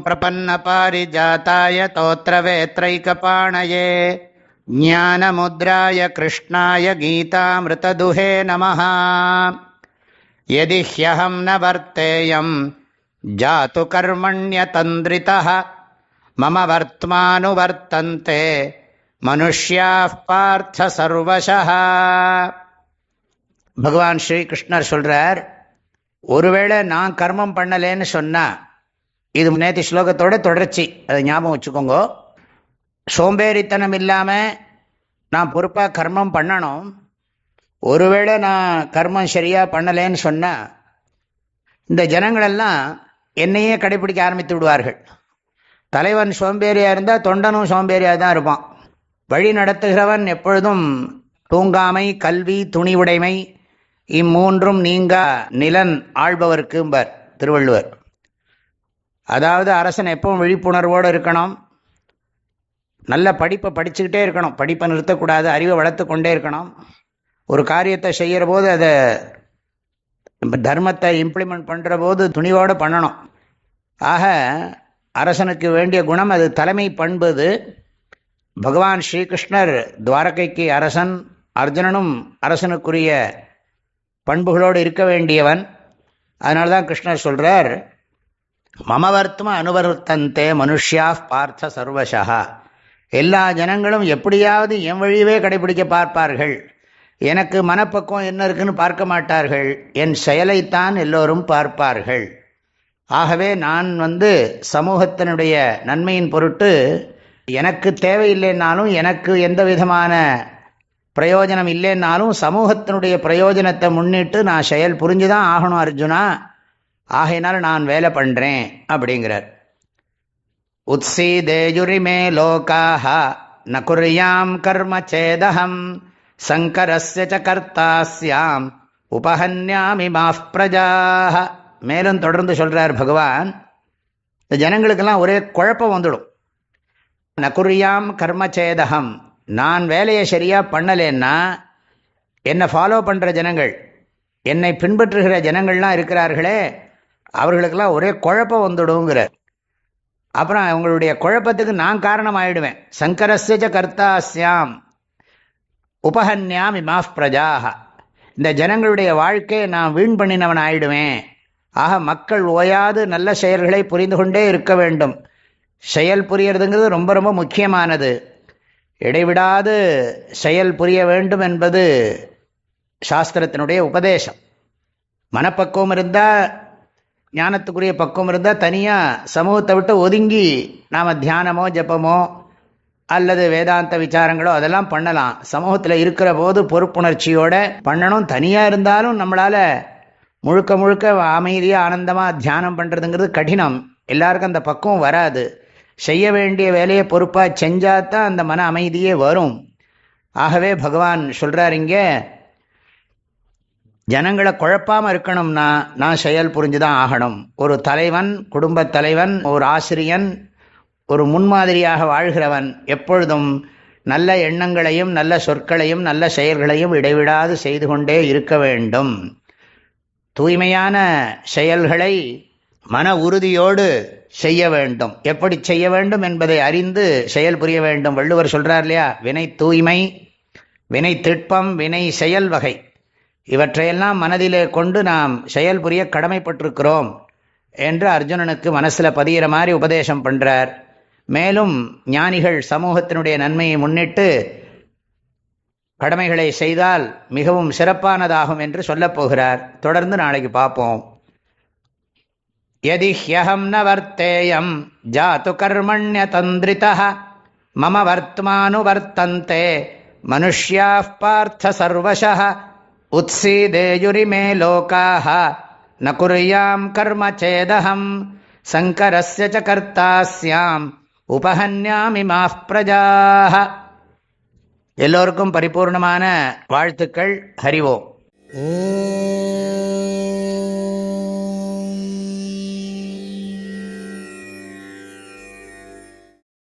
प्रपन्नपारिजाताय तोत्रवेत्रैकपाणये ज्ञानमुद्राय कृष्णाय गीतामृतदुहे नमः। यदि ह्यहं न वर्तेयं जातु कर्मण्यतन्द्रितः मम वर्त्मानुवर्तन्ते मनुष्याः पार्थ सर्वशः. பகவான் ஸ்ரீகிருஷ்ணர் சொல்றார், ஒருவேளை நான் கர்மம் பண்ணலேன்னு சொன்னா, இது நேற்று ஸ்லோகத்தோட தொடர்ச்சி, அதை ஞாபகம் வச்சுக்கோங்க. சோம்பேறித்தனம் இல்லாமல் நான் பொறுப்பாக கர்மம் பண்ணணும். ஒருவேளை நான் கர்மம் சரியாக பண்ணலேன்னு சொன்னால் இந்த ஜனங்களெல்லாம் என்னையே கடைப்பிடிக்க ஆரம்பித்து விடுவார்கள். தலைவன் சோம்பேறியாக இருந்தால் தொண்டனும் சோம்பேறியாக தான் இருப்பான். வழி நடத்துகிறவன் எப்பொழுதும் தூங்காமை, கல்வி, துணிவுடைமை இம்மூன்றும் நீங்கா நிலன் ஆள்பவர்க்கும்பர் திருவள்ளுவர். அதாவது அரசன் எப்பவும் விழிப்புணர்வோடு இருக்கணும், நல்ல படிப்பை படிச்சுக்கிட்டே இருக்கணும், படிப்பை நிறுத்தக்கூடாது, அறிவை வளர்த்து கொண்டே இருக்கணும். ஒரு காரியத்தை செய்கிற போது அதை தர்மத்தை இம்ப்ளிமெண்ட் பண்ணுற போது துணிவோடு பண்ணணும். ஆக அரசனுக்கு வேண்டிய குணம் அது, தலைமை பண்பது. பகவான் ஸ்ரீகிருஷ்ணர் துவாரகைக்கு அரசன், அர்ஜுனனும் அரசனுக்குரிய பண்புகளோடு இருக்க வேண்டியவன். அதனால தான் கிருஷ்ணர் சொல்கிறார், மமவர்த்தம அனுவர்த்தந்தே மனுஷ்யா பார்த்த சர்வசா. எல்லா ஜனங்களும் எப்படியாவது என் வழியவே கடைபிடிக்க பார்ப்பார்கள், எனக்கு மனப்பக்குவம் என்ன இருக்குன்னு பார்க்க மாட்டார்கள், என் செயலைத்தான் எல்லோரும் பார்ப்பார்கள். ஆகவே நான் சமூகத்தினுடைய நன்மையின் பொருட்டு எனக்கு தேவையில்லைன்னாலும், எனக்கு எந்த விதமான பிரயோஜனம் இல்லைன்னாலும் சமூகத்தினுடைய பிரயோஜனத்தை முன்னிட்டு நான் செயல் புரிஞ்சுதான் ஆகணும் அர்ஜுனா, ஆகையினால் நான் வேலை பண்ணுறேன் அப்படிங்கிறார். உத்ஸீதேயுரிமே லோகாஹ ந குர்யாம் கர்ம சேதஹம் சங்கரஸ்ய ச கர்த்தாஸ்யாம் உபஹன்யாமி மாஃப் பிரஜாஹ. மேலும் தொடர்ந்து சொல்கிறார் பகவான், இந்த ஜனங்களுக்கெல்லாம் ஒரே குழப்பம் வந்துடும். ந குர்யாம் கர்ம சேதஹம், நான் வேலையை சரியாக பண்ணலேன்னா என்னை ஃபாலோ பண்ணுற ஜனங்கள், என்னை பின்பற்றுகிற ஜனங்கள்லாம் இருக்கிறார்களே, அவர்களுக்கெல்லாம் ஒரே குழப்பம் வந்துடுங்கிறார். அப்புறம் அவங்களுடைய குழப்பத்துக்கு நான் காரணம் ஆயிடுவேன். சங்கரஸ்ய கர்த்தாஸ்யாம் உபஹன்யாமி மாஃப் பிரஜாஹ, இந்த ஜனங்களுடைய வாழ்க்கையை நான் வீண் பண்ணினவன் ஆயிடுவேன். ஆக மக்கள் ஓயாது நல்ல செயல்களை புரிந்து கொண்டே இருக்க வேண்டும். செயல் புரியறதுங்கிறது ரொம்ப ரொம்ப முக்கியமானது. இடைவிடாது செயல் புரிய வேண்டும் என்பது சாஸ்திரத்தினுடைய உபதேசம். மனப்பக்குவம் இருந்தால், ஞானத்துக்குரிய பக்குவம் இருந்தால், தனியாக சமூகத்தை விட்டு ஒதுங்கி நாம் தியானமோ ஜபமோ அல்லது வேதாந்த விசாரங்களோ அதெல்லாம் பண்ணலாம். சமூகத்தில் இருக்கிற போது பொறுப்புணர்ச்சியோடு பண்ணணும். தனியாக இருந்தாலும் நம்மளால் முழுக்க முழுக்க அமைதியாக ஆனந்தமாக தியானம் பண்ணுறதுங்கிறது கடினம். எல்லாருக்கும் அந்த பக்குவம் வராது. செய்ய வேண்டிய வேலையை பொறுப்பாக செஞ்சால் தான் அந்த மன அமைதியே வரும். ஆகவே பகவான் சொல்கிறார் இங்கே, ஜனங்களை குழப்பாமல் இருக்கணும்னா நான் செயல் புரிஞ்சுதான் ஆகணும். ஒரு தலைவன், குடும்பத் தலைவன், ஒரு ஆசிரியன், ஒரு முன்மாதிரியாக வாழ்கிறவன் எப்பொழுதும் நல்ல எண்ணங்களையும் நல்ல சொற்களையும் நல்ல செயல்களையும் இடைவிடாது செய்து கொண்டே இருக்க வேண்டும். தூய்மையான செயல்களை மன உறுதியோடு செய்ய வேண்டும். எப்படி செய்ய வேண்டும் என்பதை அறிந்து செயல் புரிய வேண்டும். வள்ளுவர் சொல்கிறார் இல்லையா, வினை தூய்மை, வினை திட்பம், வினை செயல் வகை, இவற்றையெல்லாம் மனதிலே கொண்டு நாம் செயல் புரிய கடமைப்பட்டிருக்கிறோம் என்று அர்ஜுனனுக்கு மனசில் பதிகிற மாதிரி உபதேசம் பண்ணுறார். மேலும் ஞானிகள் சமூகத்தினுடைய நன்மையை முன்னிட்டு கடமைகளை செய்தால் மிகவும் சிறப்பானதாகும் என்று சொல்லப் போகிறார். தொடர்ந்து நாளைக்கு பார்ப்போம். யதி ஹ்யஹம் ந வர்த்தேயம் ஜாது கர்மண்யதந்திரிதः மம வர்த்மானுவர்த்தந்தே மனுஷ்யாः பார்த்த சர்வசः உத்ஸீதேயுரிமே லோகாஹ ந குர்யாம் கர்ம சேதஹம் சங்கரஸ்ய ச கர்த்தாஸ்யாம் உபஹன்யாமி மாஃப் பிரஜாஹ. எல்லோருக்கும் பரிபூர்ணமான வாழ்த்துக்கள். ஹரி ஓம்.